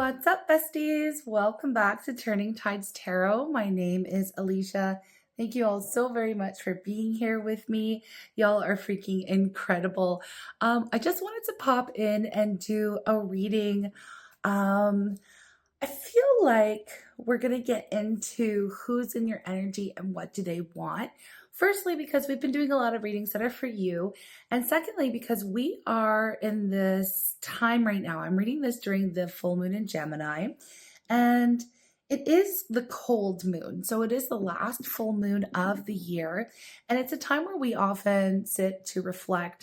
What's up, besties? Welcome back to Turning Tides Tarot. My name is Alishia. Thank you all so very much for being here with me. Y'all are freaking incredible. I just wanted to pop in and do a reading. I feel like we're going to get into who's in your energy and what do they want. Firstly, because we've been doing a lot of readings that are for you. And secondly, because we are in this time right now. I'm reading this during the full moon in Gemini. And it is the cold moon. So it is the last full moon of the year. And it's a time where we often sit to reflect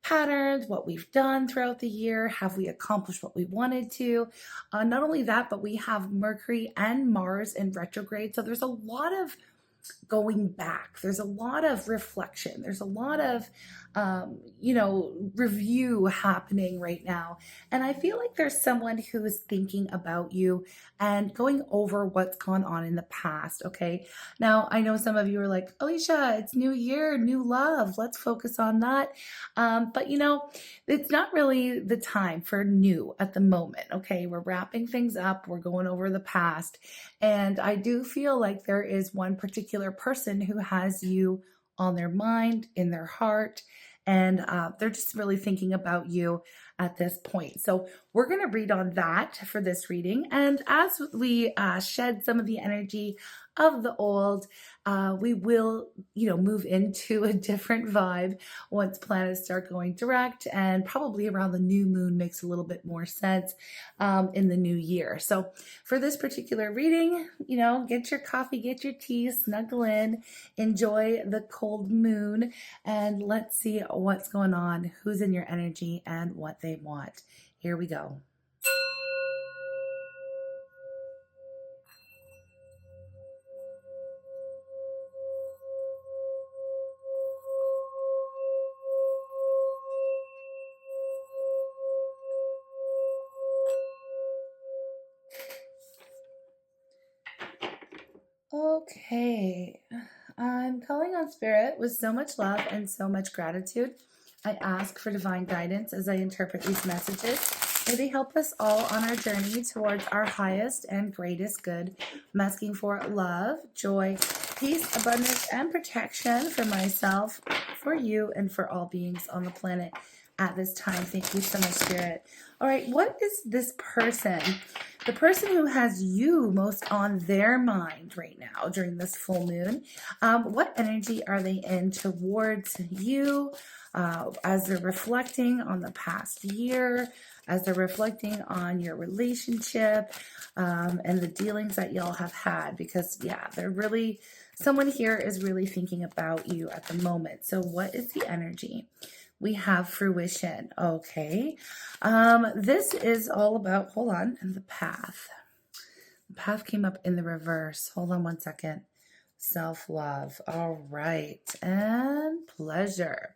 patterns, what we've done throughout the year, have we accomplished what we wanted to? Not only that, but we have Mercury and Mars in retrograde. So there's a lot of going back. There's a lot of reflection. There's a lot of, review happening right now. And I feel like there's someone who is thinking about you and going over what's gone on in the past. Okay. Now, I know some of you are like, Alishia, it's new year, new love. Let's focus on that. But it's not really the time for new at the moment. Okay. We're wrapping things up. We're going over the past. And I do feel like there is one particular person who has you on their mind, in their heart, and they're just really thinking about you at this point. So we're going to read on that for this reading. And as we shed some of the energy of the old, we will, move into a different vibe once planets start going direct, and probably around the new moon makes a little bit more sense in the new year. So for this particular reading, get your coffee, get your tea, snuggle in, enjoy the cold moon, and let's see what's going on, who's in your energy, and what they want. Here we go. Okay, I'm calling on Spirit with so much love and so much gratitude. I ask for divine guidance as I interpret these messages. May they help us all on our journey towards our highest and greatest good. I'm asking for love, joy, peace, abundance, and protection for myself, for you, and for all beings on the planet at this time. Thank you so much, Spirit. All right, what is this person? The person who has you most on their mind right now during this full moon, what energy are they in towards you as they're reflecting on the past year, as they're reflecting on your relationship and the dealings that y'all have had? Because, someone here is really thinking about you at the moment. So what is the energy? We have fruition. Okay. This is all about, hold on, and the path. The path came up in the reverse. Hold on one second. Self-love. All right. And pleasure.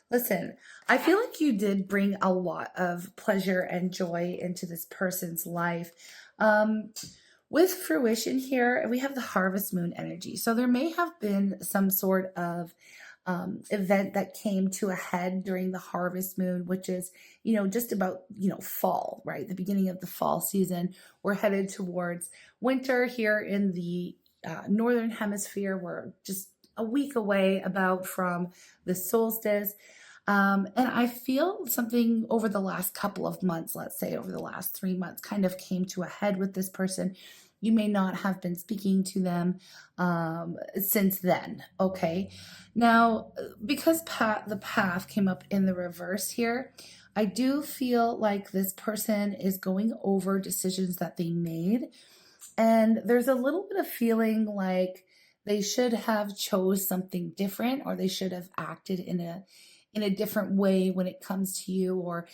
Listen, I feel like you did bring a lot of pleasure and joy into this person's life. With fruition here, we have the harvest moon energy. So there may have been some sort of event that came to a head during the harvest moon, which is, just about, fall, right? The beginning of the fall season. We're headed towards winter here in the northern hemisphere. We're just a week away about from the solstice. And I feel something over the last couple of months, let's say over the last 3 months, kind of came to a head with this person. You may not have been speaking to them since then, okay? Now, because the path came up in the reverse here, I do feel like this person is going over decisions that they made. And there's a little bit of feeling like they should have chose something different, or they should have acted in a different way when it comes to you, or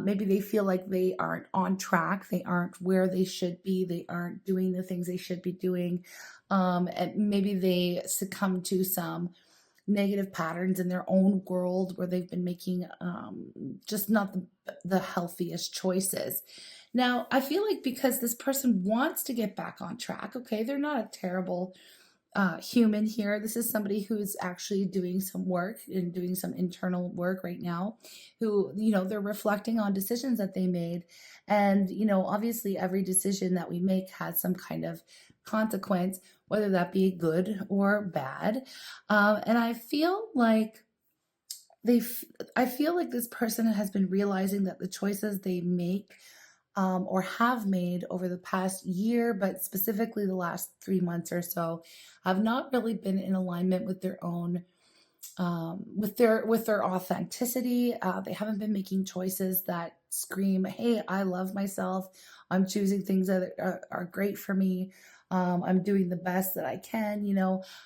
maybe they feel like they aren't on track, they aren't where they should be, they aren't doing the things they should be doing, and maybe they succumb to some negative patterns in their own world where they've been making just not the healthiest choices. Now, I feel like because this person wants to get back on track, okay, they're not a terrible human here. This is somebody who's actually doing some work and doing some internal work right now, who, they're reflecting on decisions that they made. And, obviously every decision that we make has some kind of consequence, whether that be good or bad. And I feel like I feel like this person has been realizing that the choices they make or have made over the past year, but specifically the last 3 months or so, have not really been in alignment with their own, with their authenticity. They haven't been making choices that scream, "Hey, I love myself. I'm choosing things that are great for me. I'm doing the best that I can."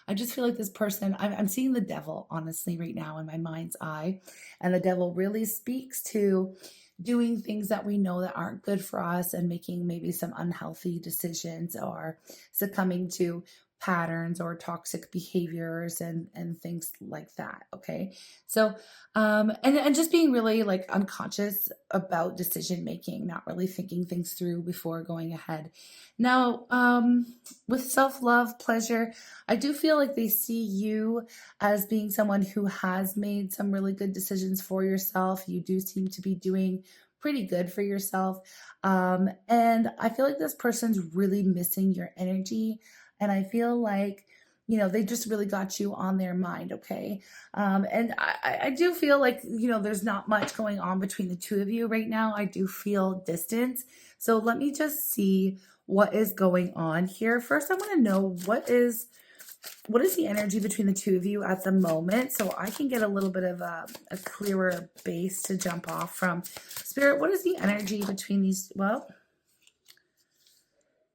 I just feel like this person. I'm seeing the devil, honestly, right now in my mind's eye, and the devil really speaks to doing things that we know that aren't good for us and making maybe some unhealthy decisions, or succumbing to patterns or toxic behaviors and things like that. Okay. So and just being really like unconscious about decision making, not really thinking things through before going ahead. Now, with self-love, pleasure, I do feel like they see you as being someone who has made some really good decisions for yourself. You do seem to be doing pretty good for yourself. And I feel like this person's really missing your energy. And I feel like, they just really got you on their mind. Okay. And I do feel like, there's not much going on between the two of you right now. I do feel distance. So let me just see what is going on here. First, I want to know what is the energy between the two of you at the moment, so I can get a little bit of a clearer base to jump off from. Spirit, what is the energy between these? Well,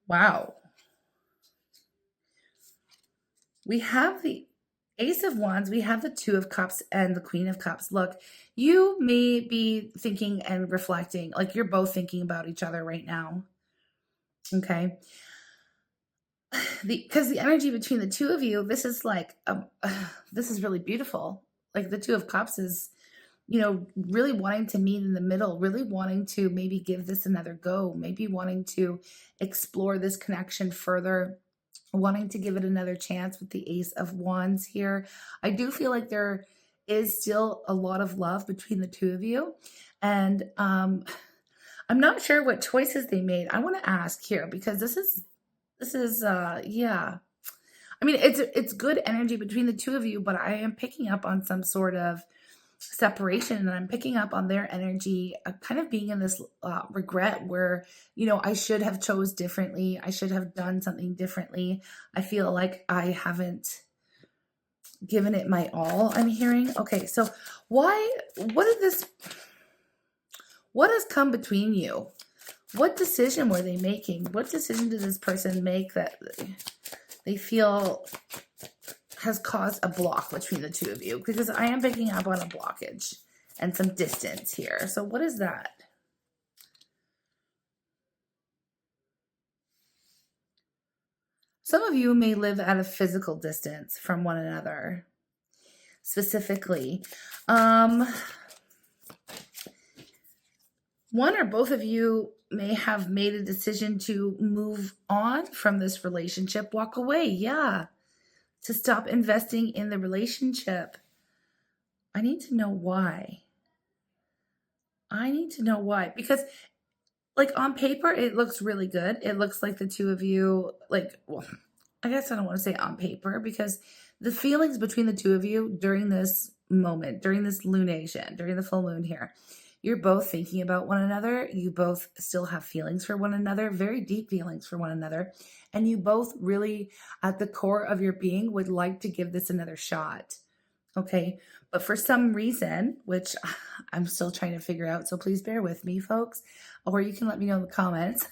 wow. We have the Ace of Wands, we have the Two of Cups, and the Queen of Cups. Look, you may be thinking and reflecting, like you're both thinking about each other right now. Okay. Because the energy between the two of you, this is like, this is really beautiful. Like the Two of Cups is, really wanting to meet in the middle, really wanting to maybe give this another go, maybe wanting to explore this connection further, wanting to give it another chance with the Ace of Wands here. I do feel like there is still a lot of love between the two of you. And I'm not sure what choices they made. I want to ask here, because this is yeah. I mean, it's good energy between the two of you, but I am picking up on some sort of separation, and I'm picking up on their energy kind of being in this regret where, I should have chose differently. I should have done something differently. I feel like I haven't given it my all, I'm hearing. Okay, so what has come between you? What decision were they making? What decision did this person make that they feel has caused a block between the two of you? Because I am picking up on a blockage and some distance here. So what is that? Some of you may live at a physical distance from one another. Specifically, one or both of you may have made a decision to move on from this relationship, walk away. Yeah. To stop investing in the relationship. I need to know why. Because like on paper, it looks really good. It looks like the two of you, like, well, I guess I don't want to say on paper, because the feelings between the two of you during this moment, during this lunation, during the full moon here, you're both thinking about one another. You both still have feelings for one another, very deep feelings for one another. And you both really, at the core of your being, would like to give this another shot. Okay. But for some reason, which I'm still trying to figure out, so please bear with me, folks, or you can let me know in the comments.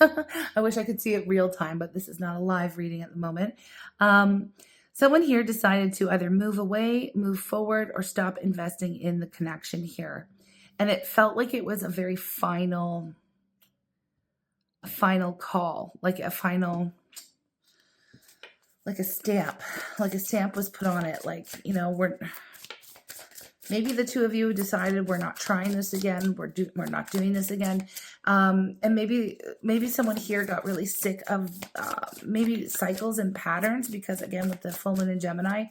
I wish I could see it real time, but this is not a live reading at the moment. Someone here decided to either move away, move forward, or stop investing in the connection here. And it felt like it was a very final call, like a final, like a stamp was put on it. Like, Maybe the two of you decided we're not trying this again. We're not doing this again. And maybe someone here got really sick of maybe cycles and patterns, because again, with the full moon in Gemini,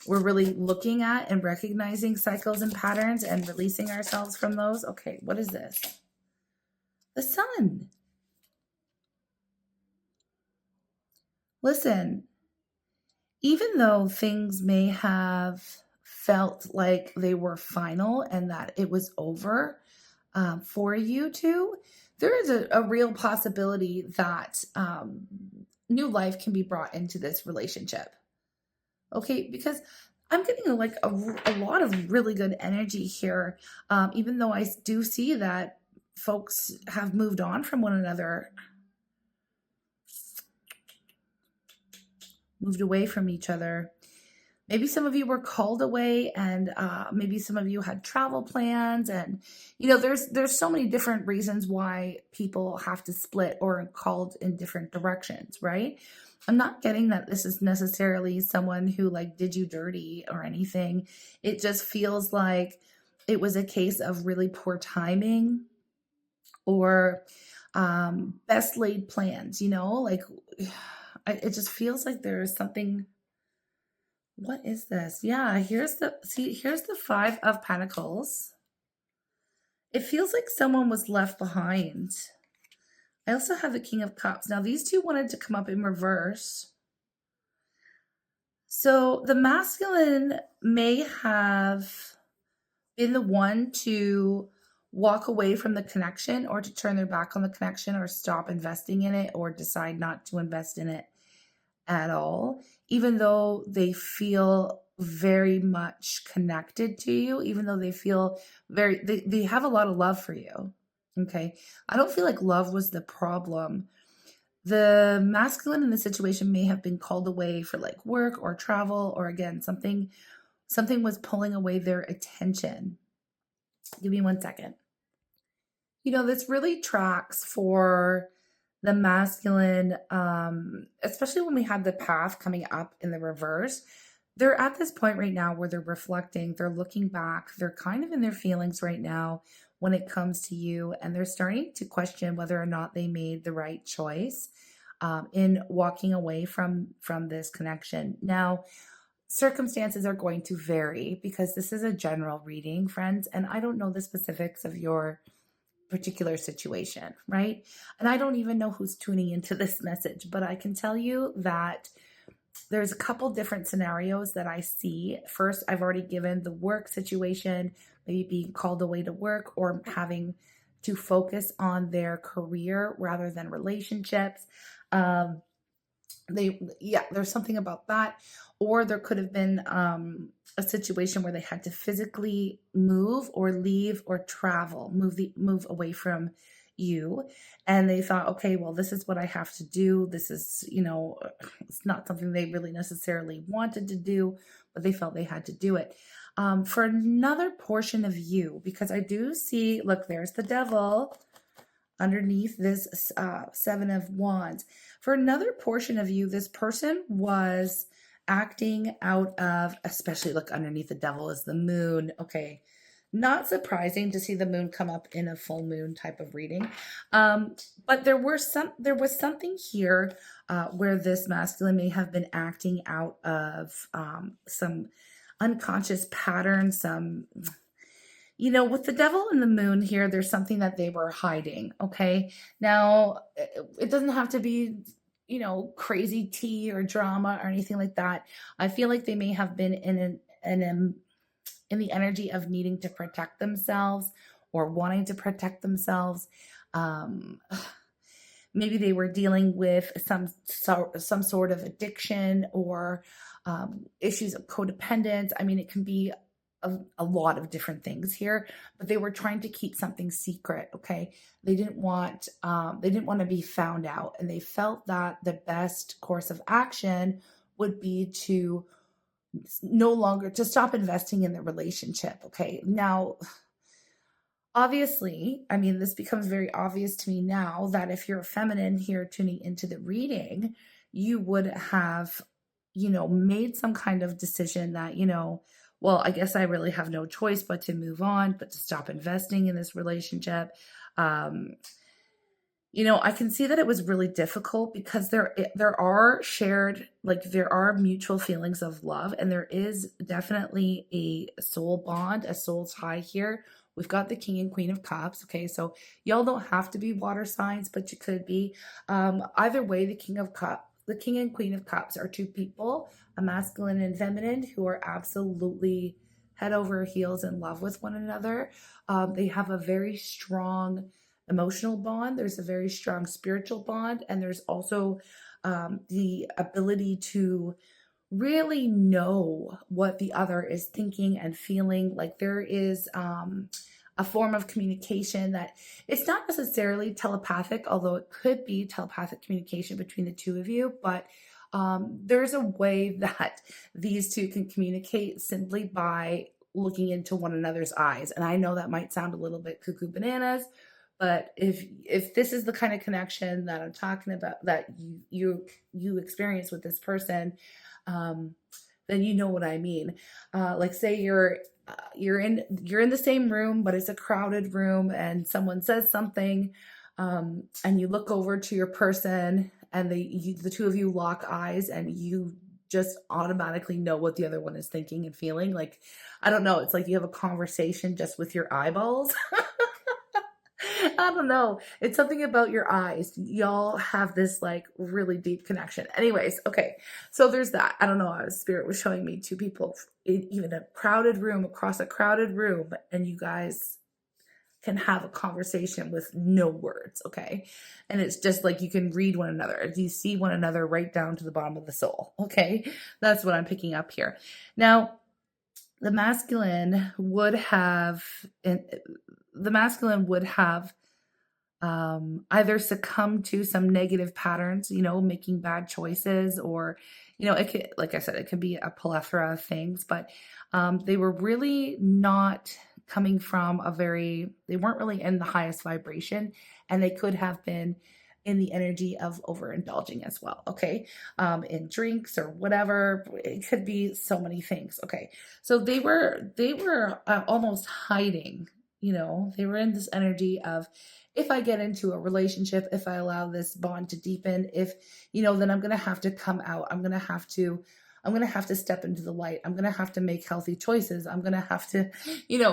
we're really looking at and recognizing cycles and patterns and releasing ourselves from those. Okay, what is this? The Sun. Listen, even though things may have felt like they were final and that it was over for you two, there is a real possibility that new life can be brought into this relationship. Okay, because I'm getting like a lot of really good energy here, even though I do see that folks have moved on from one another, moved away from each other. Maybe some of you were called away, and maybe some of you had travel plans, and there's so many different reasons why people have to split or are called in different directions, right? I'm not getting that this is necessarily someone who like did you dirty or anything. It just feels like it was a case of really poor timing or best laid plans, like it just feels like there is something. What is this? Yeah, here's the Five of Pentacles. It feels like someone was left behind. I also have the King of Cups. Now, these two wanted to come up in reverse. So the masculine may have been the one to walk away from the connection, or to turn their back on the connection, or stop investing in it, or decide not to invest in it at all, even though they feel very much connected to you, even though they feel they have a lot of love for you. Okay, I don't feel like love was the problem. The masculine in the situation may have been called away for like work or travel, or again, something was pulling away their attention. Give me 1 second. This really tracks for the masculine, especially when we have the path coming up in the reverse. They're at this point right now where they're reflecting, they're looking back, they're kind of in their feelings right now when it comes to you, and they're starting to question whether or not they made the right choice in walking away from this connection. Now, circumstances are going to vary because this is a general reading, friends, and I don't know the specifics of your particular situation, right? And I don't even know who's tuning into this message, but I can tell you that there's a couple different scenarios that I see. First, I've already given the work situation, maybe being called away to work or having to focus on their career rather than relationships. There's something about that. Or there could have been a situation where they had to physically move or leave or travel, move away from you. And they thought, okay, well, this is what I have to do. This is, it's not something they really necessarily wanted to do, but they felt they had to do it. For another portion of you, because I do see, look, there's the Devil underneath this Seven of Wands. For another portion of you, this person was acting out of, especially look underneath the Devil is the Moon. Okay, not surprising to see the Moon come up in a full moon type of reading, but there was something here where this masculine may have been acting out of some unconscious patterns, with the Devil and the Moon here, there's something that they were hiding. Okay. Now, it doesn't have to be, crazy tea or drama or anything like that. I feel like they may have been in the energy of needing to protect themselves or wanting to protect themselves. Maybe they were dealing with some sort of addiction or issues of codependence. I mean, it can be a lot of different things here, but they were trying to keep something secret. Okay. They didn't want to be found out. And they felt that the best course of action would be to stop investing in the relationship. Okay. Now, obviously, I mean, this becomes very obvious to me now that if you're a feminine here tuning into the reading, you would have, made some kind of decision that, well, I guess I really have no choice but to move on, but to stop investing in this relationship. Um, I can see that it was really difficult because there are shared, like there are mutual feelings of love, and there is definitely a soul bond, a soul tie here. We've got the King and Queen of Cups. Okay, so y'all don't have to be water signs, but you could be. Either way, the King and Queen of Cups are two people, a masculine and feminine, who are absolutely head over heels in love with one another. They have a very strong emotional bond, there's a very strong spiritual bond, and there's also the ability to really know what the other is thinking and feeling. Like there is a form of communication that it's not necessarily telepathic, although it could be telepathic communication between the two of you, but there's a way that these two can communicate simply by looking into one another's eyes. And I know that might sound a little bit cuckoo bananas, but if this is the kind of connection that I'm talking about, that you experience with this person, then you know what I mean. Like say you're in the same room, but it's a crowded room, and someone says something, and you look over to your person, and the two of you lock eyes, and you just automatically know what the other one is thinking and feeling. Like, I don't know, it's like you have a conversation just with your eyeballs. I don't know. It's something about your eyes. Y'all have this like really deep connection. Anyways, okay. So there's that. I don't know. Spirit was showing me two people in even a crowded room, across a crowded room, and you guys can have a conversation with no words, okay? And it's just like you can read one another. You see one another right down to the bottom of the soul, okay? That's what I'm picking up here. Now, the masculine would have either succumb to some negative patterns, making bad choices, or, it could, like I said, it could be a plethora of things, but they were really not coming from they weren't really in the highest vibration, and they could have been in the energy of overindulging as well, okay? In drinks or whatever. It could be so many things, okay? So they were almost hiding, they were in this energy of, if I get into a relationship, if I allow this bond to deepen, then I'm going to have to come out. I'm going to have to step into the light. I'm going to have to make healthy choices. I'm going to have to,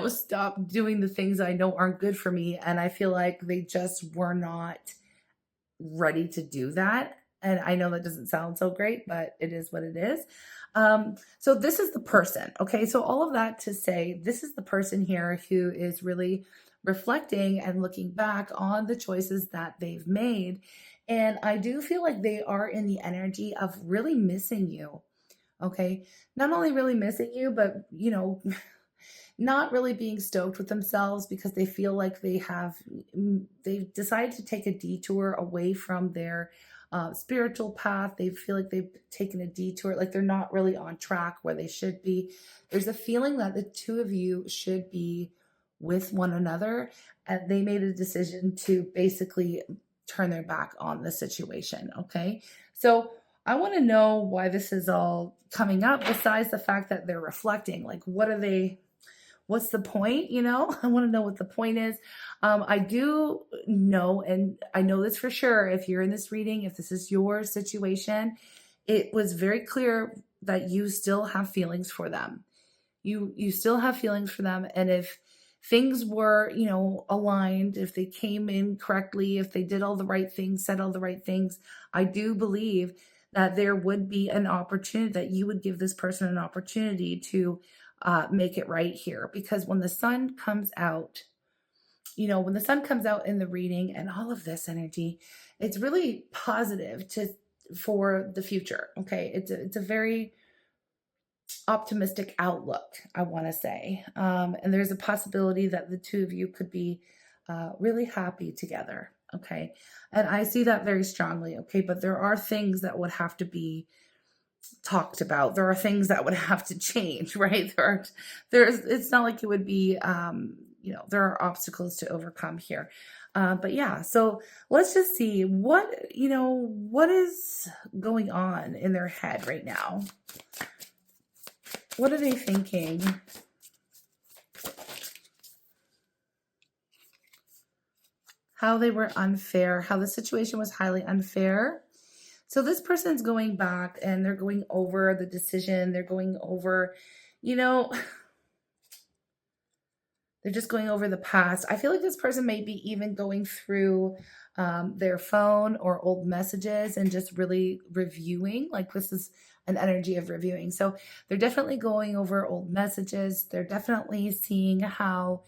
stop doing the things I know aren't good for me. And I feel like they just were not ready to do that. And I know that doesn't sound so great, but it is what it is. So this is the person. Okay. So all of that to say, this is the person here who is really reflecting and looking back on the choices that they've made. And I do feel like they are in the energy of really missing you. Okay. Not only really missing you, but, not really being stoked with themselves because they feel like they've decided to take a detour away from their spiritual path. They feel like they've taken a detour, like they're not really on track where they should be. There's a feeling that the two of you should be with one another, and they made a decision to basically turn their back on the situation. Okay. So I want to know why this is all coming up, besides the fact that they're reflecting. Like, what's the point? I want to know what the point is. I do know, and I know this for sure, if you're in this reading, if this is your situation, it was very clear that you still have feelings for them. You still have feelings for them. And if things were, aligned, if they came in correctly, if they did all the right things, said all the right things, I do believe that there would be an opportunity, that you would give this person an opportunity to make it right here. Because when the sun comes out, when the sun comes out in the reading and all of this energy, it's really positive for the future. Okay. It's a very optimistic outlook, I want to say. And there's a possibility that the two of you could be really happy together. Okay. And I see that very strongly. Okay. But there are things that would have to be talked about. There are things that would have to change, right? It's not like it would be, there are obstacles to overcome here. But yeah, so let's just see what is going on in their head right now. What are they thinking? How they were unfair, how the situation was highly unfair. So this person's going back and they're going over the decision. They're going over, you know, they're just going over the past. I feel like this person may be even going through their phone or old messages and just really reviewing. Like this is an energy of reviewing. So they're definitely going over old messages. They're definitely seeing how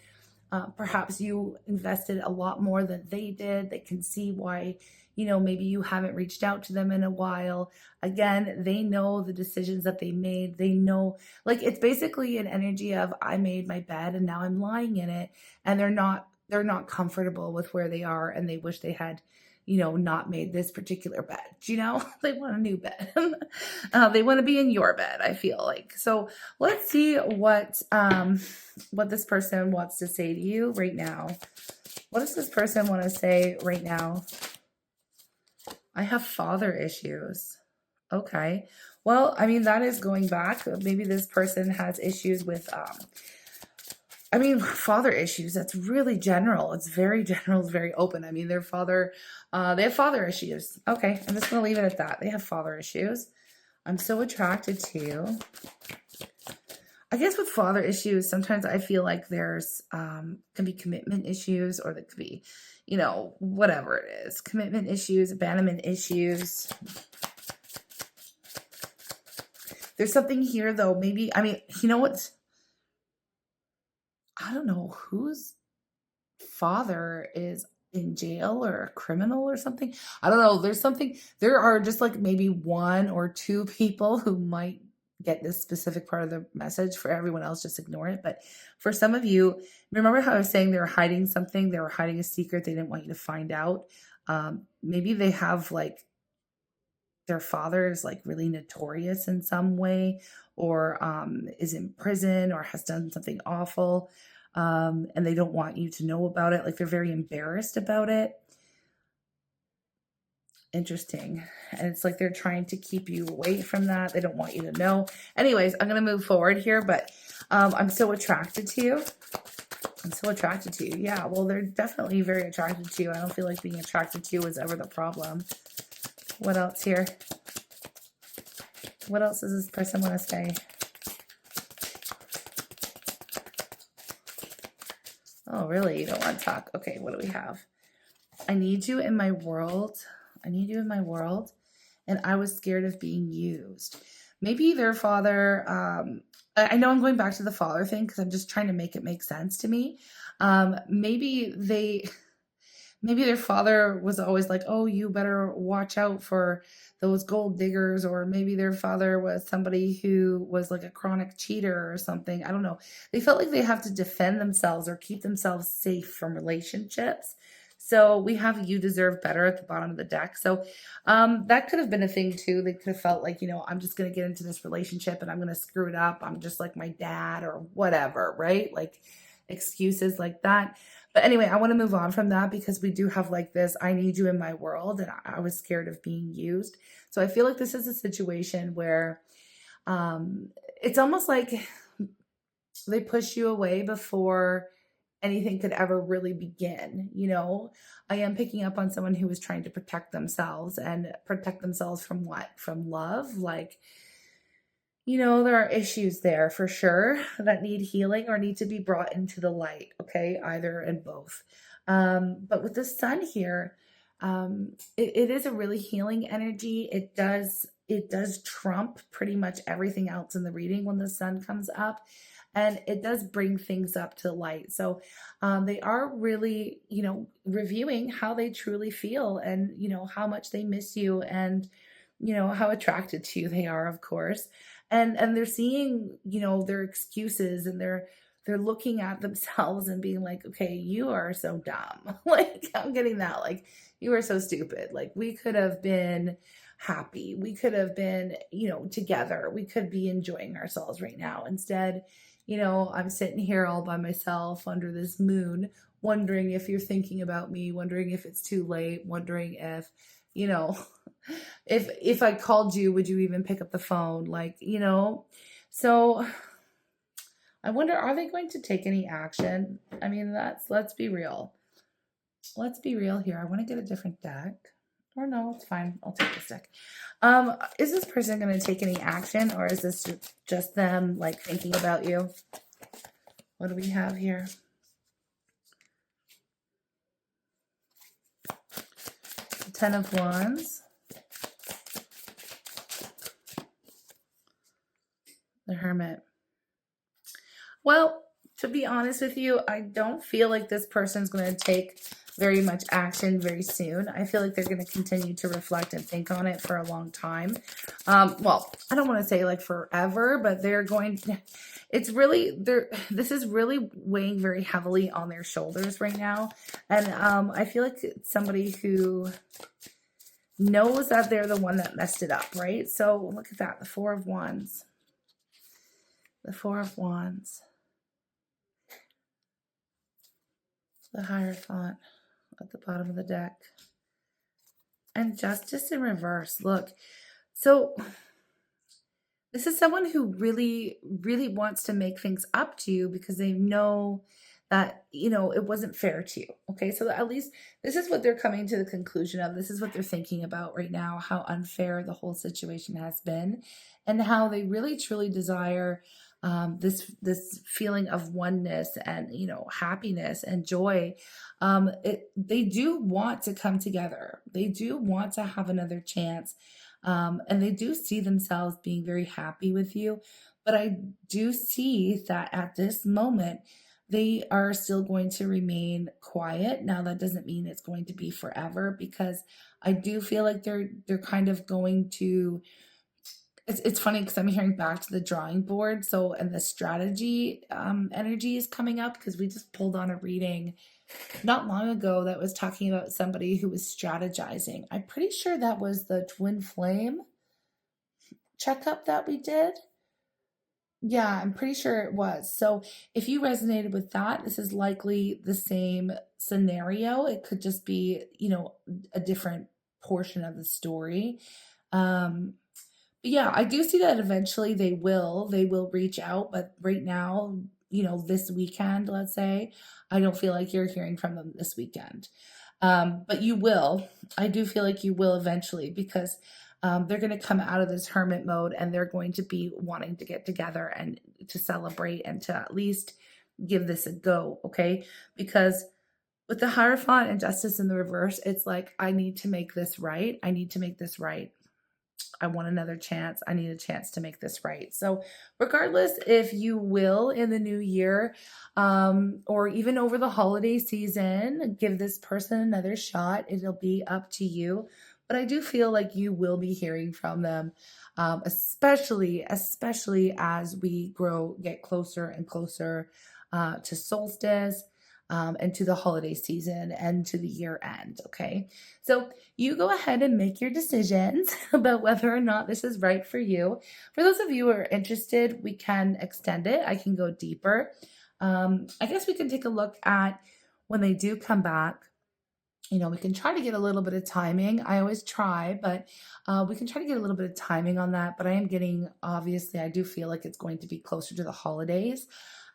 perhaps you invested a lot more than they did. They can see why, you know, maybe you haven't reached out to them in a while. Again, they know the decisions that they made. They know, like, it's basically an energy of I made my bed and now I'm lying in it. And they're not comfortable with where they are and they wish they had, you know, not made this particular bed. You know, they want a new bed. They want to be in your bed, I feel like. So let's see what this person wants to say to you right now. What does this person want to say right now? I have father issues. Okay. Well, I mean, that is going back. Maybe this person has issues with father issues, that's really general. It's very general, it's very open. I mean, their father, they have father issues. Okay, I'm just going to leave it at that. They have father issues. I'm so attracted to you. I guess with father issues, sometimes I feel like there's, can be commitment issues, or there could be, you know, whatever it is. Commitment issues, abandonment issues. There's something here though, maybe, I mean, you know what? I don't know whose father is in jail or a criminal or something. I don't know. There's something, there are just like maybe one or two people who might get this specific part of the message. For everyone else, just ignore it. But for some of you, remember how I was saying they were hiding something? They were hiding a secret they didn't want you to find out. Maybe they have like, their father is like really notorious in some way, or is in prison or has done something awful. And they don't want you to know about it. Like they're very embarrassed about it. Interesting. And it's like they're trying to keep you away from that. They don't want you to know. Anyways, I'm going to move forward here, but I'm so attracted to you. I'm so attracted to you. Yeah, well, they're definitely very attracted to you. I don't feel like being attracted to you is ever the problem. What else here? What else does this person want to say? Oh, really? You don't want to talk? Okay, what do we have? I need you in my world. I need you in my world. And I was scared of being used. Maybe their father, I know I'm going back to the father thing because I'm just trying to make it make sense to me. Maybe their father was always like, oh, you better watch out for those gold diggers. Or maybe their father was somebody who was like a chronic cheater or something. I don't know. They felt like they have to defend themselves or keep themselves safe from relationships. So we have you deserve better at the bottom of the deck. So that could have been a thing too. They could have felt like, you know, I'm just going to get into this relationship and I'm going to screw it up. I'm just like my dad or whatever, right? Like excuses like that. But anyway, I want to move on from that because we do have like this, I need you in my world, and I was scared of being used. So I feel like this is a situation where it's almost like they push you away before anything could ever really begin. You know, I am picking up on someone who is trying to protect themselves, and protect themselves from what? From love. Like, you know, there are issues there for sure that need healing or need to be brought into the light. Okay. Either and both. But with the sun here, it is a really healing energy. It does trump pretty much everything else in the reading when the sun comes up, and it does bring things up to light. So, they are really, you know, reviewing how they truly feel, and, you know, how much they miss you, and, you know, how attracted to you they are, of course. And they're seeing, you know, their excuses, and they're looking at themselves and being like, okay, you are so dumb. Like, I'm getting that. Like, you are so stupid. Like, we could have been happy. We could have been, you know, together. We could be enjoying ourselves right now. Instead, you know, I'm sitting here all by myself under this moon, wondering if you're thinking about me, wondering if it's too late, wondering if, you know, if I called you, would you even pick up the phone? Like, you know, So I wonder, are they going to take any action? I mean, let's be real. Let's be real here. I want to get a different deck. Or no, it's fine. I'll take this deck. Is this person going to take any action, or is this just them like thinking about you? What do we have here? The 10 of Wands. The Hermit. Well, to be honest with you, I don't feel like this person's going to take very much action very soon. I feel like they're going to continue to reflect and think on it for a long time. Well, I don't want to say like forever, but they're going to, this is really weighing very heavily on their shoulders right now. And I feel like it's somebody who knows that they're the one that messed it up, right? So look at that, the 4 of Wands. The 4 of Wands. The Hierophant at the bottom of the deck. And Justice in reverse. Look, so this is someone who really, really wants to make things up to you because they know that, you know, it wasn't fair to you. Okay, so at least this is what they're coming to the conclusion of. This is what they're thinking about right now, how unfair the whole situation has been, and how they really, truly desire this feeling of oneness and, you know, happiness and joy. They do want to come together. They do want to have another chance. And they do see themselves being very happy with you. But I do see that at this moment, they are still going to remain quiet. Now, that doesn't mean it's going to be forever, because I do feel like they're kind of going to, it's funny because I'm hearing back to the drawing board. So, and the strategy energy is coming up because we just pulled on a reading not long ago that was talking about somebody who was strategizing. I'm pretty sure that was the twin flame checkup that we did. Yeah, I'm pretty sure it was. So if you resonated with that, this is likely the same scenario. It could just be, you know, a different portion of the story. But yeah, I do see that eventually they will reach out, but right now, you know, this weekend, let's say, I don't feel like you're hearing from them this weekend. But you will. I do feel like you will eventually, because they're going to come out of this hermit mode and they're going to be wanting to get together and to celebrate and to at least give this a go, okay? Because with the Hierophant and Justice in the reverse, it's like, I need to make this right. I need to make this right. I want another chance. I need a chance to make this right. So regardless if you will in the new year, or even over the holiday season, give this person another shot. It'll be up to you. But I do feel like you will be hearing from them, especially as we get closer and closer to solstice, and to the holiday season and to the year end. Okay. So you go ahead and make your decisions about whether or not this is right for you. For those of you who are interested, we can extend it. I can go deeper. I guess we can take a look at when they do come back. You know, we can try to get a little bit of timing. I always try, but we can try to get a little bit of timing on that. But I am getting, obviously, I do feel like it's going to be closer to the holidays.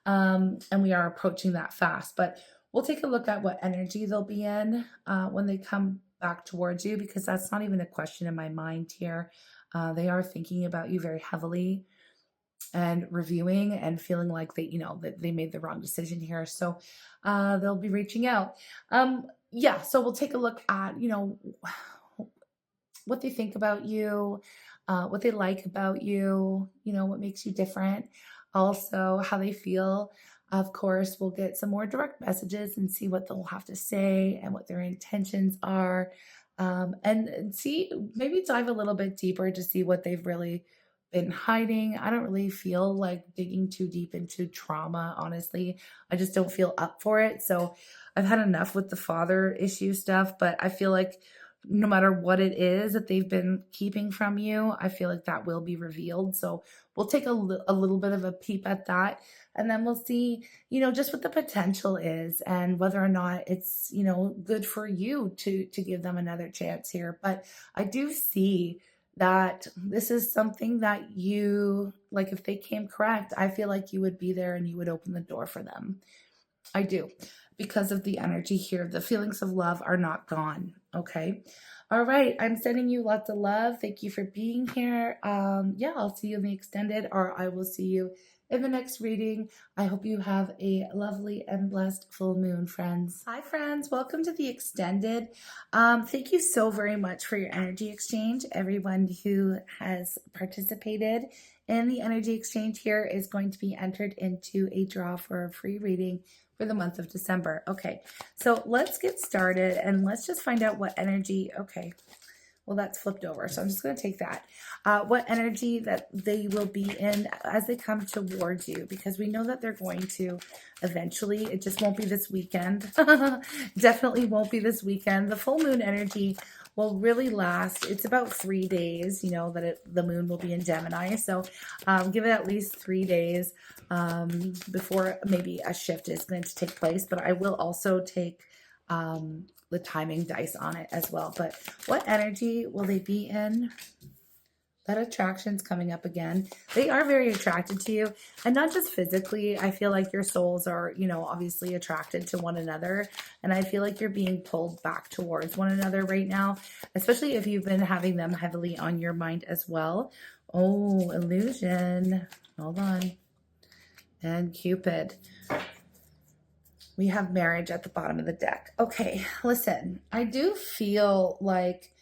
And we are approaching that fast. But we'll take a look at what energy they'll be in when they come back towards you, because that's not even a question in my mind here. They are thinking about you very heavily and reviewing and feeling like they, you know, that they made the wrong decision here. So they'll be reaching out. Yeah, so we'll take a look at, you know, what they think about you, what they like about you, you know, what makes you different. Also, how they feel. Of course, we'll get some more direct messages and see what they'll have to say and what their intentions are. And see, maybe dive a little bit deeper to see what they've really been hiding. I don't really feel like digging too deep into trauma, honestly. I just don't feel up for it. So I've had enough with the father issue stuff, but I feel like no matter what it is that they've been keeping from you, I feel like that will be revealed. So we'll take a little bit of a peep at that, and then we'll see, you know, just what the potential is and whether or not it's, you know, good for you to give them another chance here. But I do see that this is something that you, like if they came correct, I feel like you would be there and you would open the door for them. I do, because of the energy here. The feelings of love are not gone. Okay. All right. I'm sending you lots of love. Thank you for being here. Yeah, I'll see you in the extended, or I will see you in the next reading. I hope you have a lovely and blessed full moon, friends. Hi, friends. Welcome to the extended. Thank you so very much for your energy exchange. Everyone who has participated in the energy exchange here is going to be entered into a draw for a free reading for the month of December. Okay, so let's get started and let's just find out what energy, okay, well, that's flipped over, so I'm just going to take that. What energy that they will be in as they come towards you, because we know that they're going to eventually. It just won't be this weekend. Definitely won't be this weekend. The full moon energy will really last. It's about 3 days, you know, that the moon will be in Gemini. So give it at least 3 days before maybe a shift is going to take place. But I will also take the timing dice on it as well. But what energy will they be in? That attraction's coming up again. They are very attracted to you, and not just physically. I feel like your souls are, you know, obviously attracted to one another, and I feel like you're being pulled back towards one another right now, especially if you've been having them heavily on your mind as well. Oh, illusion. Hold on. And Cupid. We have marriage at the bottom of the deck. Okay, listen, I feel like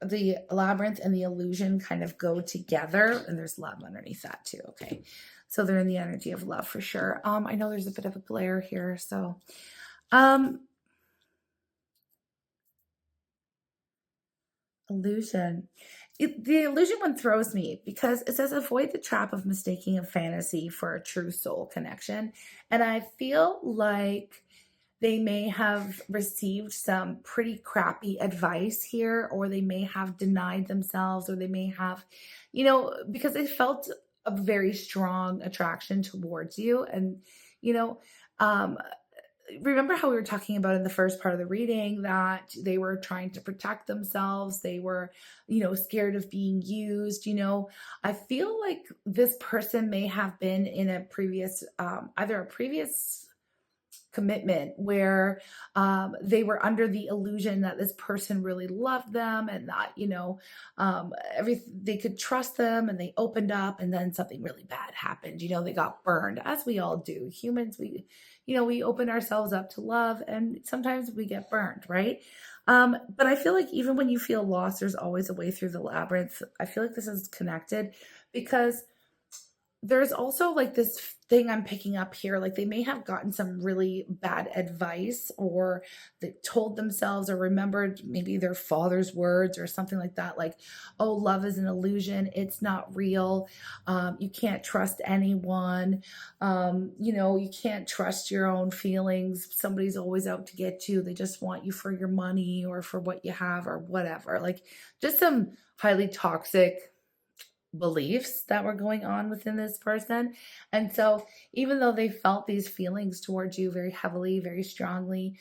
the labyrinth and the illusion kind of go together, and there's love underneath that too. Okay, so they're in the energy of love for sure. I know there's a bit of a glare here, so illusion. The illusion one throws me because it says avoid the trap of mistaking a fantasy for a true soul connection, and I feel like they may have received some pretty crappy advice here, or they may have denied themselves, or they may have, you know, because they felt a very strong attraction towards you. And, you know, remember how we were talking about in the first part of the reading that they were trying to protect themselves. They were, you know, scared of being used. You know, I feel like this person may have been in a previous, either a previous commitment where they were under the illusion that this person really loved them, and that, you know, they could trust them, and they opened up, and then something really bad happened. You know, they got burned, as we all do. Humans, we open ourselves up to love, and sometimes we get burned, right? But I feel like even when you feel lost, there's always a way through the labyrinth. I feel like this is connected because there's also like this thing I'm picking up here. Like they may have gotten some really bad advice, or they told themselves or remembered maybe their father's words or something like that. Like, oh, love is an illusion. It's not real. You can't trust anyone. You know, you can't trust your own feelings. Somebody's always out to get you. They just want you for your money or for what you have or whatever. Like just some highly toxic beliefs that were going on within this person. And so even though they felt these feelings towards you very heavily, very strongly,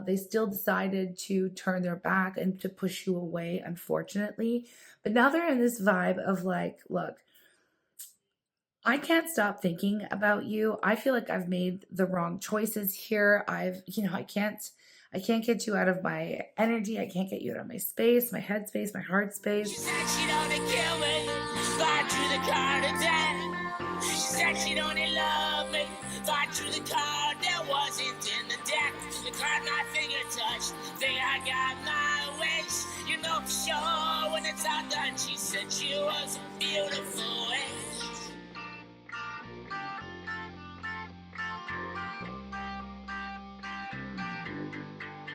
they still decided to turn their back and to push you away, unfortunately. But now they're in this vibe of like, look, I can't stop thinking about you. I feel like I've made the wrong choices here. I can't get you out of my energy. I can't get you out of my space, my head space, my heart space. She said she'd only kill me, fight through the card attack. She said she'd only love me, fight through the card that wasn't in the deck. The card my finger touched, think I got my wish. You know for sure when it's all done. She said she was a beautiful wish.